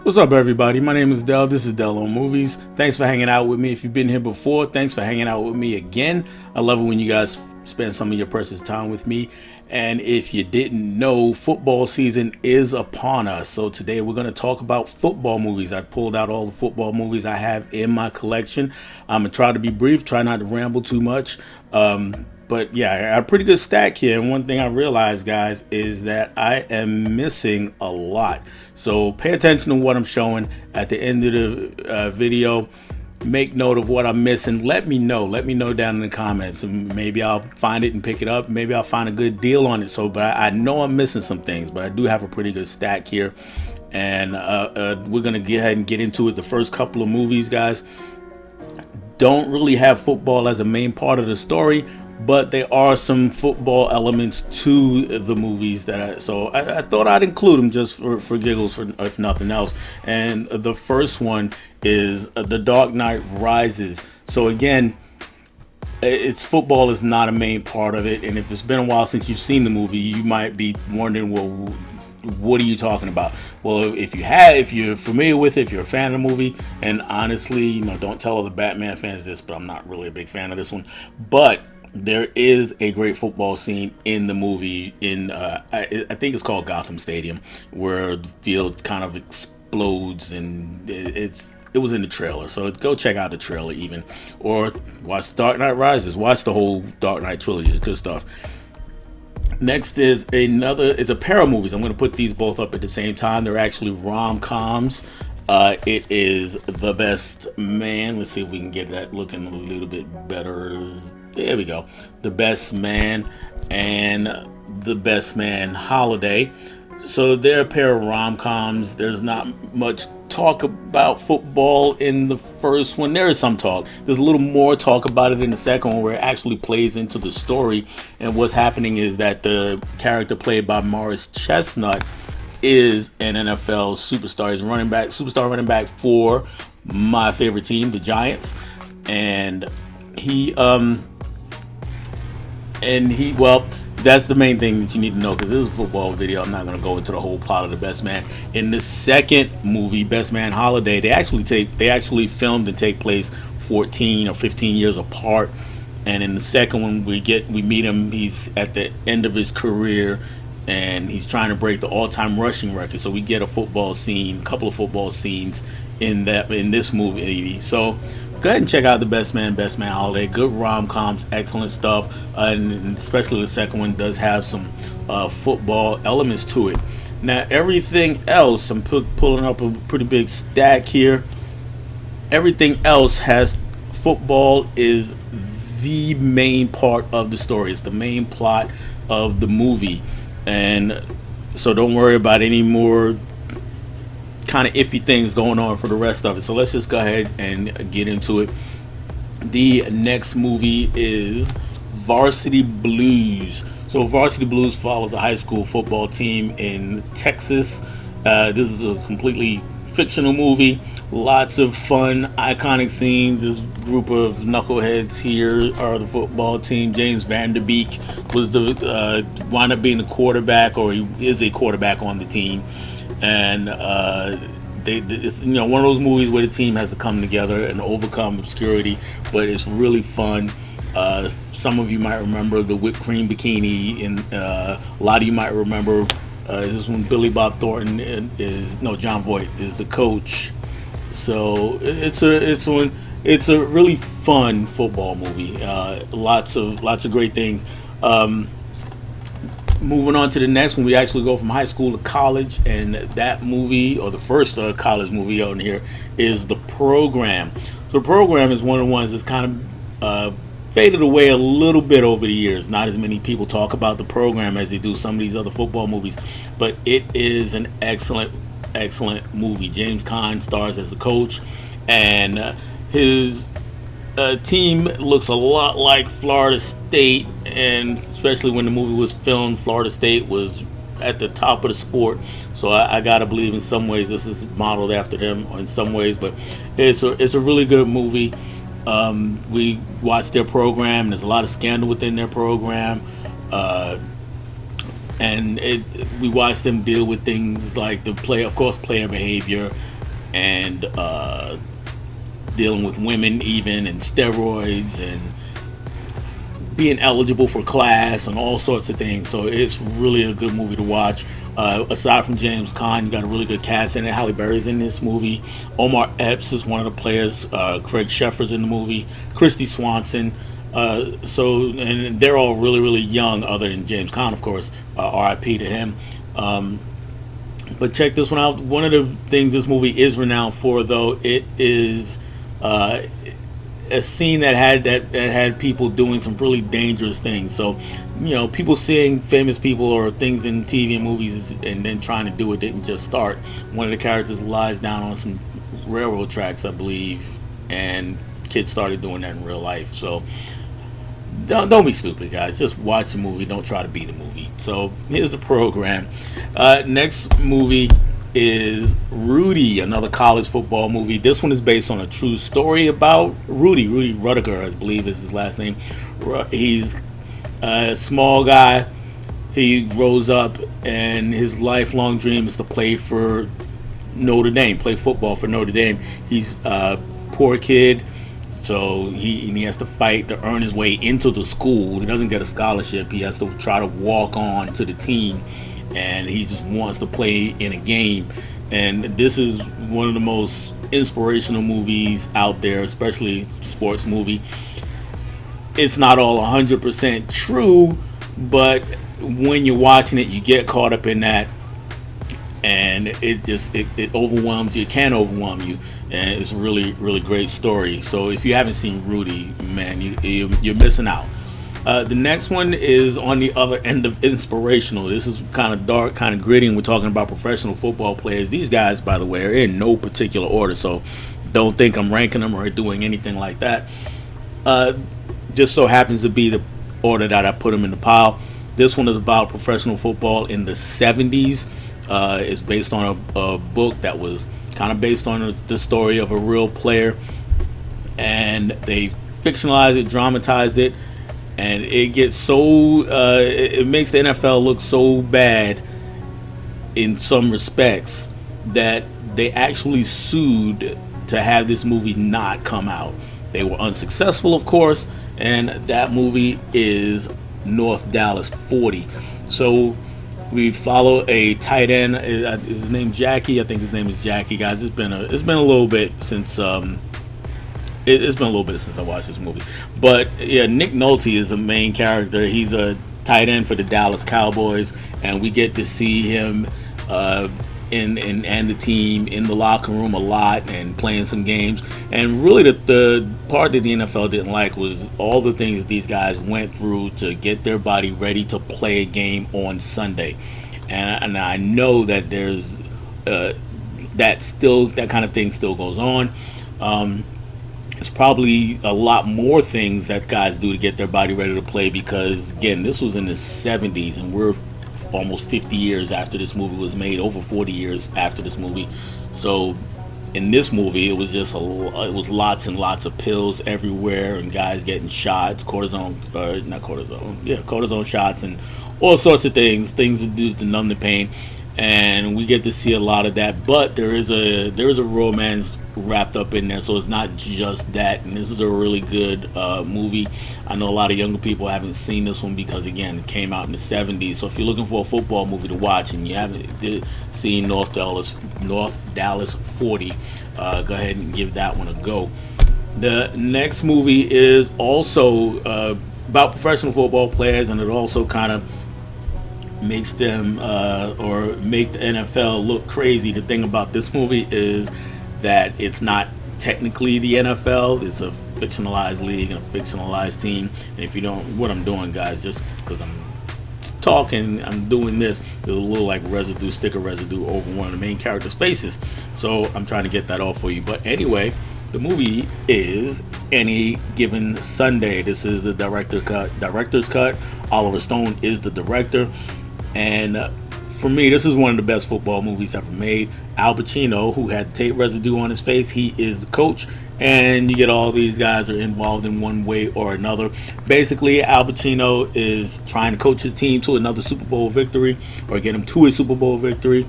What's up, everybody? My name is Del. This is Del on Movies. Thanks for hanging out with me. If you've been here before, thanks for hanging out with me again. I love it when you guys spend some of your precious time with me. And if you didn't know, football season is upon us. So today we're going to talk about football movies. I pulled out all the football movies I have in my collection. I'm going to try to be brief, try not to ramble too much. But yeah, I got a pretty good stack here. And one thing I realized, guys, is that I am missing a lot. So pay attention to what I'm showing at the end of the video. Make note of what I'm missing. Let me know. Let me know down in the comments. And maybe I'll find it and pick it up. Maybe I'll find a good deal on it. But I know I'm missing some things, but I do have a pretty good stack here. And we're going to go ahead and get into it. The first couple of movies, guys, don't really have football as a main part of the story, but there are some football elements to the movies so I thought I'd include them just for giggles, if nothing else. And the first one is The Dark Knight Rises. So again, football is not a main part of it, and if it's been a while since you've seen the movie, you might be wondering, well, what are you talking about? Well, if you're familiar with it, if you're a fan of the movie, and honestly, don't tell other Batman fans this, but I'm not really a big fan of this one. But there is a great football scene in the movie I think it's called Gotham Stadium, where the field kind of explodes, and it was in the trailer. So go check out the trailer even, or watch The Dark Knight Rises. Watch the whole Dark Knight trilogy. It's good stuff. Next is a pair of movies. I'm going to put these both up at the same time. They're actually rom-coms. It is The Best Man. Let's see if we can get that looking a little bit better. There we go. The Best Man and The Best Man Holiday. So they're a pair of rom-coms. There's not much talk about football in the first one. There is some talk. There's a little more talk about it in the second one, where it actually plays into the story. And what's happening is that the character played by Morris Chestnut is an NFL superstar. He's superstar running back for my favorite team, the Giants. And well, that's the main thing that you need to know, because this is a football video. I'm not going to go into the whole plot of The Best Man. In the second movie, Best Man Holiday, they actually filmed and take place 14 or 15 years apart. And in the second one, we meet him. He's at the end of his career, and he's trying to break the all-time rushing record. So we get a couple of football scenes in this movie. So go ahead and check out The Best Man Holiday. Good rom-coms, excellent stuff, and especially the second one does have some football elements to it. Now, everything else, I'm pulling up a pretty big stack here. Everything else has football is the main part of the story. It's the main plot of the movie, and so don't worry about any more kind of iffy things going on for the rest of it. So let's just go ahead and get into it. The next movie is Varsity Blues. So Varsity Blues follows a high school football team in Texas. This is a completely fictional movie. Lots of fun, iconic scenes. This group of knuckleheads here are the football team. James Van Der Beek was wound up being the quarterback, or he is a quarterback on the team. And it's one of those movies where the team has to come together and overcome obscurity, but it's really fun. Some of you might remember the whipped cream bikini, and a lot of you might remember is this when Billy Bob Thornton John Voight is the coach. So it's a really fun football movie. Lots of great things. Moving on to the next one, we actually go from high school to college, and that movie, or the first college movie on here, is The Program. So The Program is one of the ones that's kind of faded away a little bit over the years. Not as many people talk about The Program as they do some of these other football movies, but it is an excellent movie. James Caan stars as the coach, and his team looks a lot like Florida State, and especially when the movie was filmed, Florida State was at the top of the sport. So I gotta believe in some ways this is modeled after them, or in some ways, but it's a really good movie. We watched their program. There's a lot of scandal within their program. And we watched them deal with things like player behavior, and dealing with women even, and steroids, and being eligible for class and all sorts of things. So it's really a good movie to watch. Aside from James Caan, you got a really good cast in it. Halle Berry's in this movie. Omar Epps is one of the players. Craig Sheffer's in the movie. Christy Swanson. And they're all really, really young, other than James Caan, of course. R.I.P. to him. But check this one out. One of the things this movie is renowned for, though, it is a scene that had people doing some really dangerous things. So, people seeing famous people or things in TV and movies and then trying to do it didn't just start. One of the characters lies down on some railroad tracks, I believe, and kids started doing that in real life. So don't be stupid, guys. Just watch the movie. Don't try to be the movie. So here's the program. Next movie is Rudy, another college football movie. This one is based on a true story about Rudy Rudiger, I believe is his last name. He's a small guy. He grows up, and his lifelong dream is to play for Notre Dame, play football for Notre Dame. He's a poor kid, so he has to fight to earn his way into the school. He doesn't get a scholarship. He has to try to walk on to the team, and he just wants to play in a game. And this is one of the most inspirational movies out there, especially sports movie. It's not all 100% true, but when you're watching it, you get caught up in that, and it overwhelms you. It can overwhelm you, and it's a really, really great story. So if you haven't seen Rudy, man, you're missing out. The next one is on the other end of inspirational. This is kind of dark, kind of gritty, and we're talking about professional football players. These guys, by the way, are in no particular order, so don't think I'm ranking them or doing anything like that. Just so happens to be the order that I put them in the pile. This one is about professional football in the 70s. It's based on a book that was kind of based on the story of a real player, and they fictionalized it, dramatized it, and it gets so it makes the NFL look so bad in some respects that they actually sued to have this movie not come out. They were unsuccessful, of course, and that movie is North Dallas 40. So we follow a tight end. Is his name Jackie? I think his name is Jackie, guys. It's been a little bit since it's been a little bit since I watched this movie. But yeah, Nick Nolte is the main character. He's a tight end for the Dallas Cowboys, and we get to see him and the team in the locker room a lot and playing some games. And really the part that the NFL didn't like was all the things that these guys went through to get their body ready to play a game on Sunday. And I know that there's that kind of thing still goes on. It's probably a lot more things that guys do to get their body ready to play, because again, this was in the 70s and we're almost 50 years after this movie was made, over 40 years after this movie. So in this movie, it was just it was lots and lots of pills everywhere, and guys getting shots, cortisone shots, and all sorts of things to do to numb the pain. And we get to see a lot of that, but there is a romance wrapped up in there, so it's not just that. And this is a really good movie. I know a lot of younger people haven't seen this one because, again, it came out in the 70s. So if you're looking for a football movie to watch and you haven't seen North Dallas 40, go ahead and give that one a go. The next movie is also about professional football players, and it also kind of makes them or make the NFL look crazy. The thing about this movie is that it's not technically the NFL. It's a fictionalized league and a fictionalized team. And if you don't, what I'm doing, guys, just because I'm talking, I'm doing this, there's a little like sticker residue over one of the main characters' faces. So I'm trying to get that off for you. But anyway, the movie is Any Given Sunday. This is the director's cut. Oliver Stone is the director. And for me, this is one of the best football movies ever made. Al Pacino, who had tape residue on his face, he is the coach. And you get all these guys are involved in one way or another. Basically, Al Pacino is trying to coach his team to another Super Bowl victory, or get him to a Super Bowl victory.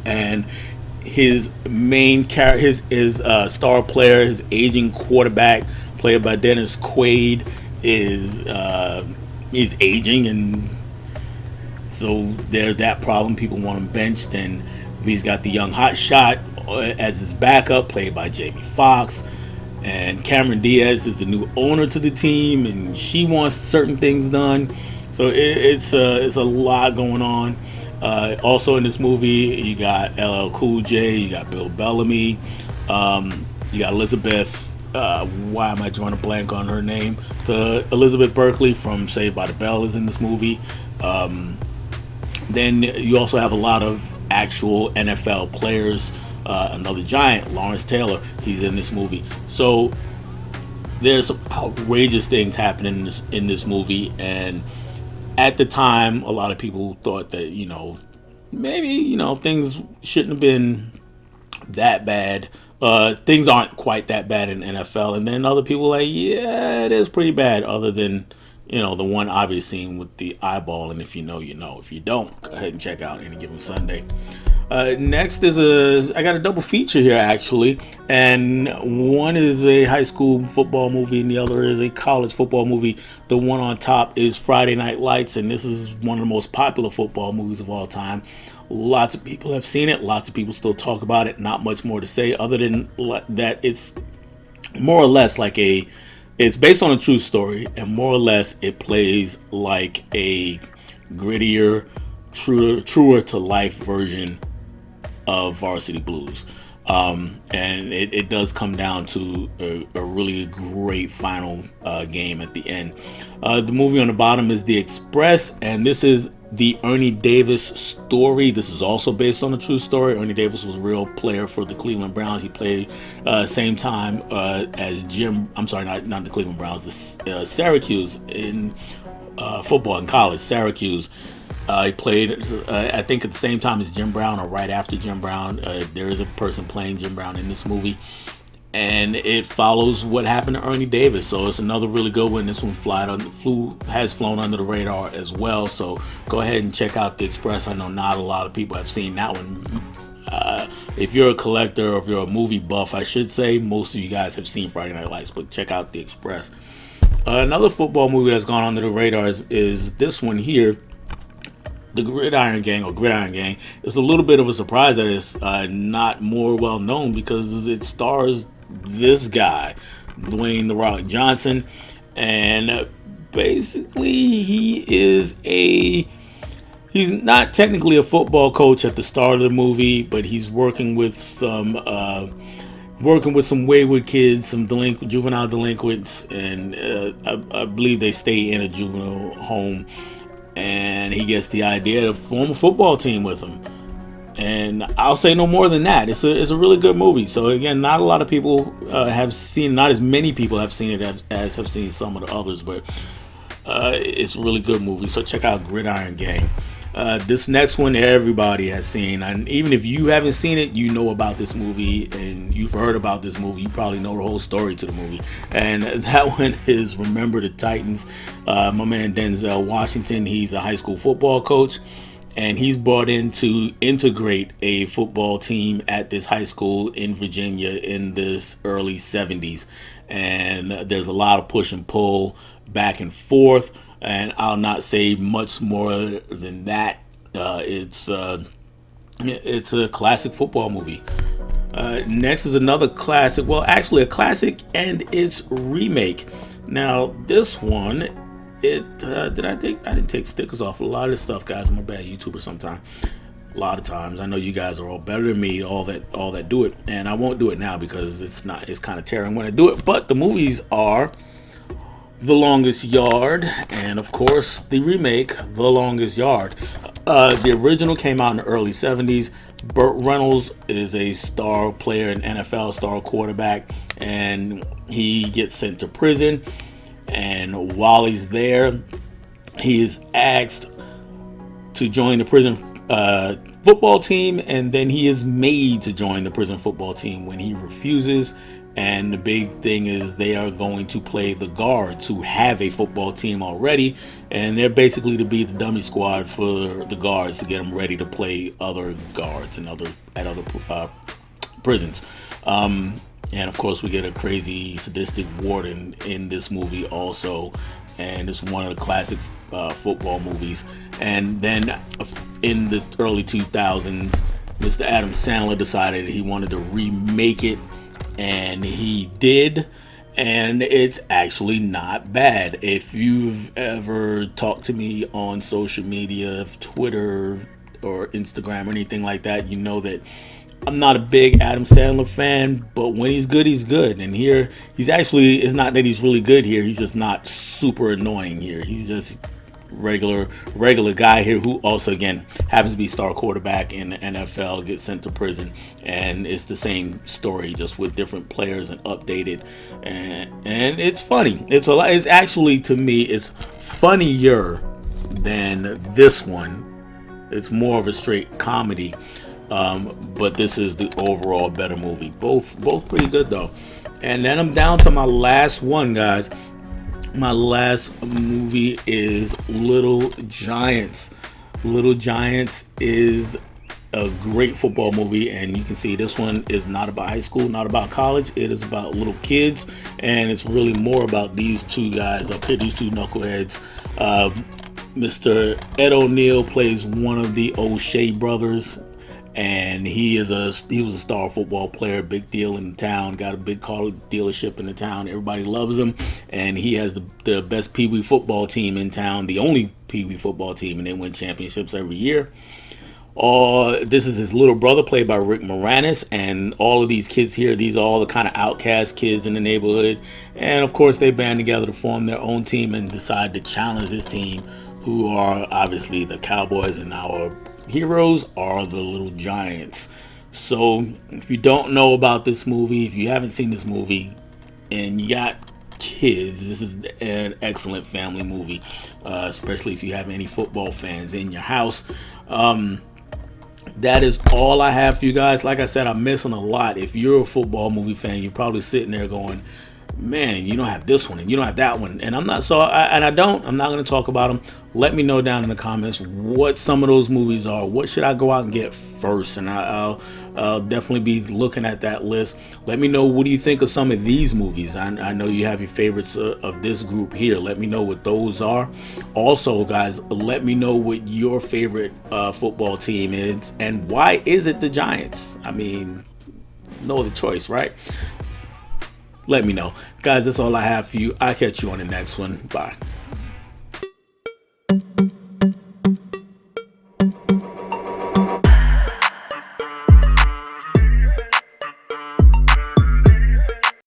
And his main character, his star player, his aging quarterback, played by Dennis Quaid, is aging, and so there's that problem. People want him benched, and he's got the young hot shot as his backup, played by Jamie Foxx. And Cameron Diaz is the new owner to the team, and she wants certain things done. So it's a lot going on. Also in this movie, you got LL Cool J, you got Bill Bellamy, you got Elizabeth. Why am I drawing a blank on her name? The Elizabeth Berkley from Saved by the Bell is in this movie. Then you also have a lot of actual NFL players. Another giant, Lawrence Taylor, he's in this movie. So there's some outrageous things happening in this movie, and at the time, a lot of people thought that maybe things shouldn't have been that bad. Things aren't quite that bad in NFL, and then other people are like, yeah, it is pretty bad. Other than the one obvious scene with the eyeball, and if you know, you know. If you don't, go ahead and check out Any Given Sunday. Next is I got a double feature here actually, and one is a high school football movie and the other is a college football movie. The one on top is Friday Night Lights, and this is one of the most popular football movies of all time. Lots of people have seen it. Lots of people still talk about it. Not much more to say other than that it's more or less like it's based on a true story, and more or less it plays like a grittier, truer to life version of Varsity Blues. And it does come down to a really great final game at the end. The movie on the bottom is The Express, and this is the Ernie Davis story. This is also based on a true story. Ernie Davis was a real player for the Cleveland Browns. He played same time as Jim. I'm sorry, not the Cleveland Browns. The Syracuse in football in college. Syracuse. He played, I think, at the same time as Jim Brown or right after Jim Brown. There is a person playing Jim Brown in this movie, and it follows what happened to Ernie Davis. So it's another really good one. This one has flown under the radar as well. So go ahead and check out The Express. I know not a lot of people have seen that one. If you're a collector or if you're a movie buff, I should say, most of you guys have seen Friday Night Lights, but check out The Express. Another football movie that's gone under the radar is this one here. The Gridiron Gang or Gridiron Gang. It's a little bit of a surprise that it's not more well known because it stars this guy, Dwayne "The Rock" Johnson, and basically he's not technically a football coach at the start of the movie, but he's working with some wayward kids, some juvenile delinquents, and I believe they stay in a juvenile home. And he gets the idea to form a football team with him. And I'll say no more than that. It's a really good movie. So again, not a lot of people have seen, not as many people have seen it as have seen some of the others, but it's a really good movie. So check out Gridiron Gang. This next one everybody has seen, and even if you haven't seen it, you know about this movie and you've heard about this movie. You probably know the whole story to the movie, and that one is Remember the Titans. My man Denzel Washington, he's a high school football coach, and he's brought in to integrate a football team at this high school in Virginia in this early 70s, and there's a lot of push and pull back and forth. And I'll not say much more than that. It's a classic football movie. Next is another classic. Well, actually a classic and its remake. Now this one, I didn't take stickers off a lot of this stuff, guys. I'm a bad YouTuber sometimes. A lot of times. I know you guys are all better than me, all that do it. And I won't do it now because it's kind of tearing when I do it. But the movies are The Longest Yard, and of course the remake, The Longest Yard. The original came out in the early 70s. Burt Reynolds is a star player, an NFL star quarterback, and he gets sent to prison. And while he's there, he is asked to join the prison football team, and then he is made to join the prison football team. When he refuses, And the big thing is they are going to play the guards who have a football team already, and they're basically to be the dummy squad for the guards to get them ready to play other guards and other prisons. And of course, we get a crazy sadistic warden in this movie also, and it's one of the classic football movies. And then in the early 2000s, Mr. Adam Sandler decided he wanted to remake it, and he did, and it's actually not bad. If you've ever talked to me on social media, Twitter or Instagram or anything like that, you know that I'm not a big Adam Sandler fan, but when he's good, he's good. And here, he's actually, it's not that he's really good here, he's just not super annoying here. He's just regular guy here who also, again, happens to be star quarterback in the NFL, gets sent to prison, and it's the same story just with different players and updated, and it's funny. It's actually, to me, it's funnier than this one. It's more of a straight comedy, but this is the overall better movie. Both pretty good though. And then I'm down to my last one, guys. My last movie is Little Giants. Little Giants is a great football movie, and you can see this one is not about high school, not about college. It is about little kids, and it's really more about these two guys up here, these two knuckleheads. Mr. Ed O'Neill plays one of the O'Shea brothers, and he was a star football player, big deal in the town, got a big car dealership in the town. Everybody loves him, and he has the best Pee Wee football team in town, the only Pee Wee football team, and they win championships every year. This is his little brother, played by Rick Moranis, and all of these kids here, these are all the kind of outcast kids in the neighborhood, and of course they band together to form their own team and decide to challenge this team, who are obviously the Cowboys, and our heroes are the Little Giants. So if you don't know about this movie, if you haven't seen this movie and you got kids, this is an excellent family movie, especially if you have any football fans in your house. That is all I have for you guys. Like I said, I'm missing a lot. If you're a football movie fan, you're probably sitting there going, man, you don't have this one and you don't have that one, and I'm not going to talk about them. Let me know down in the comments what some of those movies are. What should I go out and get first? And I'll definitely be looking at that list. Let me know, what do you think of some of these movies? I know you have your favorites of this group here. Let me know what those are. Also, guys, let me know what your favorite football team is, and why is it the Giants? I mean, no other choice, right? Let me know. Guys, that's all I have for you. I'll catch you on the next one. Bye.